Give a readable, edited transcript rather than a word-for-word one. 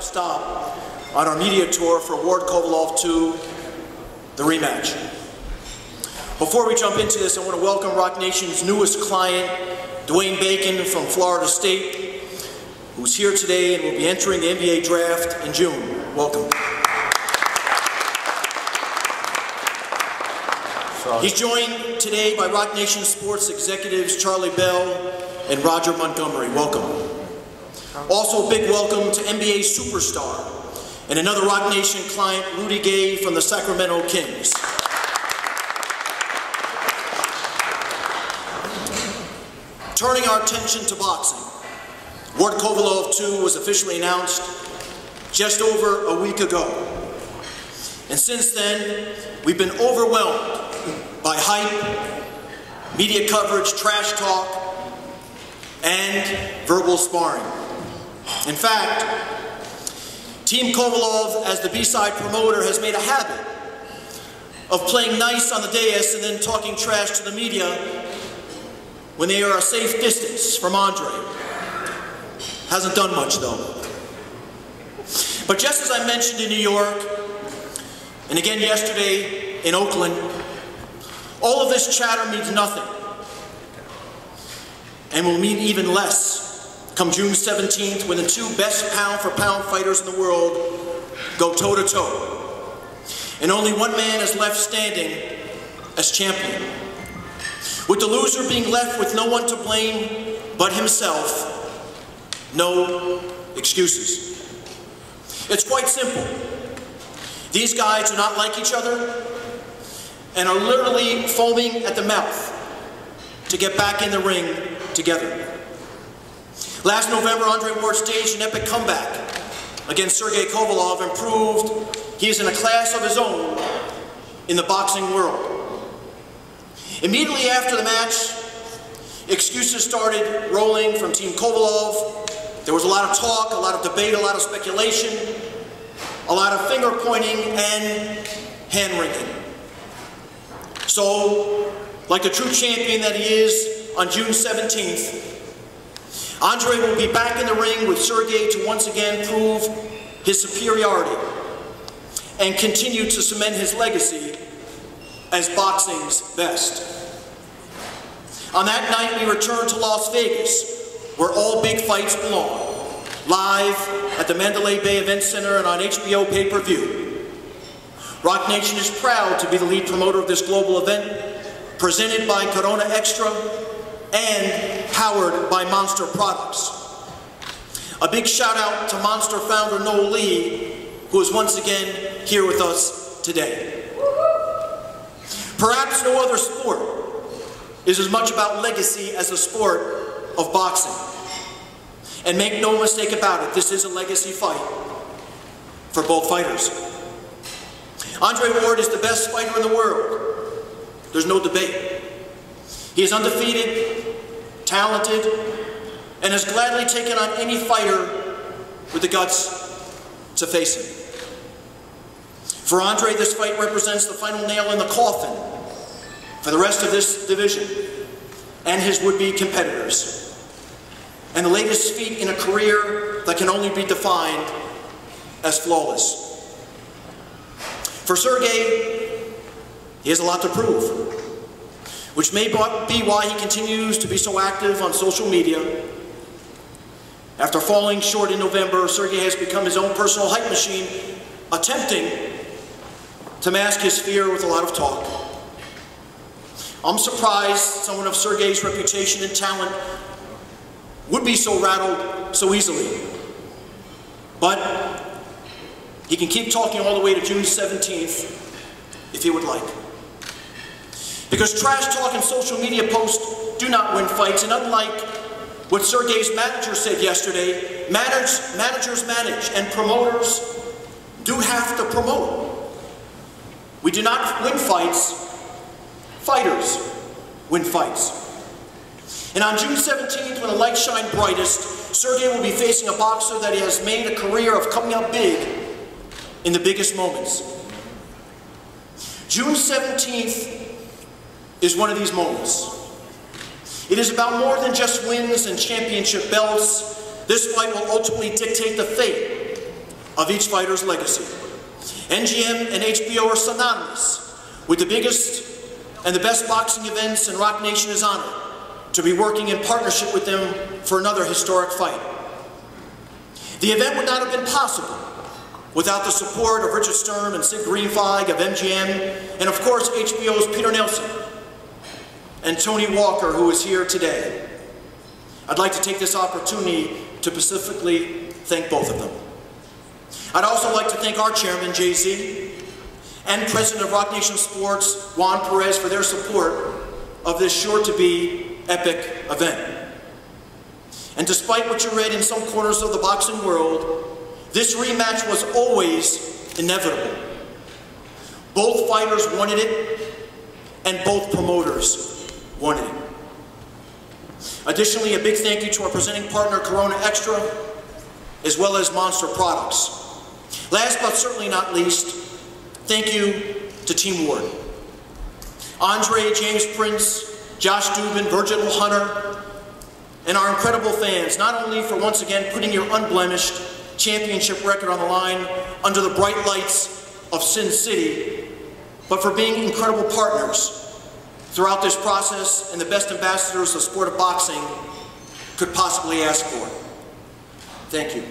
stop on our media tour for Ward Kovalev 2, the rematch. Before we jump into this, I want to welcome Rock Nation's newest client, Dwayne Bacon from Florida State, who's here today and will be entering the NBA draft in June. Welcome. He's joined today by Rock Nation Sports executives Charlie Bell and Roger Montgomery. Welcome. Also a big welcome to NBA superstar and another Rock Nation client, Rudy Gay from the Sacramento Kings. Turning our attention to boxing, Ward Kovalev 2 was officially announced just over a week ago. And since then, we've been overwhelmed by hype, media coverage, trash talk, and verbal sparring. In fact, Team Kovalev, as the B-side promoter, has made a habit of playing nice on the dais and then talking trash to the media when they are a safe distance from Andre. Hasn't done much, though. But just as I mentioned in New York, and again yesterday in Oakland, all of this chatter means nothing, and will mean even less come June 17th when the two best pound-for-pound fighters in the world go toe-to-toe. And only one man is left standing as champion, with the loser being left with no one to blame but himself. No excuses. It's quite simple. These guys do not like each other and are literally foaming at the mouth to get back in the ring together. Last November, Andre Ward staged an epic comeback against Sergey Kovalev and proved he is in a class of his own in the boxing world. Immediately after the match, excuses started rolling from Team Kovalev. There was a lot of talk, a lot of debate, a lot of speculation, a lot of finger pointing and hand-wringing. So, like the true champion that he is, on June 17th, Andre will be back in the ring with Sergey to once again prove his superiority and continue to cement his legacy as boxing's best. On that night, we return to Las Vegas, where all big fights belong, live at the Mandalay Bay Event Center and on HBO pay-per-view. Rock Nation is proud to be the lead promoter of this global event, presented by Corona Extra and powered by Monster Products. A big shout out to Monster founder Noel Lee, who is once again here with us today. Perhaps no other sport is as much about legacy as the sport of boxing. And make no mistake about it, this is a legacy fight for both fighters. Andre Ward is the best fighter in the world. There's no debate. He is undefeated, talented, and has gladly taken on any fighter with the guts to face him. For Andre, this fight represents the final nail in the coffin for the rest of this division and his would-be competitors, and the latest feat in a career that can only be defined as flawless. For Sergey, he has a lot to prove, which may be why he continues to be so active on social media. After falling short in November, Sergey has become his own personal hype machine, attempting to mask his fear with a lot of talk. I'm surprised someone of Sergey's reputation and talent would be so rattled so easily. But he can keep talking all the way to June 17th if he would like. Because trash talk and social media posts do not win fights, and unlike what Sergey's manager said yesterday, managers manage and promoters do have to promote. We do not win fights, fighters win fights. And on June 17th, when the lights shine brightest, Sergey will be facing a boxer that he has made a career of coming up big in the biggest moments. June 17th is one of these moments. It is about more than just wins and championship belts. This fight will ultimately dictate the fate of each fighter's legacy. NGM and HBO are synonymous with the biggest and the best boxing events, and Rock Nation is honored to be working in partnership with them for another historic fight. The event would not have been possible without the support of Richard Sturm and Sid Greenfeig of MGM, and of course HBO's Peter Nelson and Tony Walker, who is here today. I'd like to take this opportunity to specifically thank both of them. I'd also like to thank our chairman, Jay-Z, and president of Rock Nation Sports, Juan Perez, for their support of this sure-to-be epic event. And despite what you read in some corners of the boxing world, this rematch was always inevitable. Both fighters wanted it, and both promoters wanted it. Additionally, a big thank you to our presenting partner, Corona Extra, as well as Monster Products. Last but certainly not least, thank you to Team Ward. Andre, James Prince, Josh Dubin, Virgil Hunter, and our incredible fans, not only for once again putting your unblemished championship record on the line under the bright lights of Sin City, but for being incredible partners throughout this process and the best ambassadors the sport of boxing could possibly ask for. Thank you.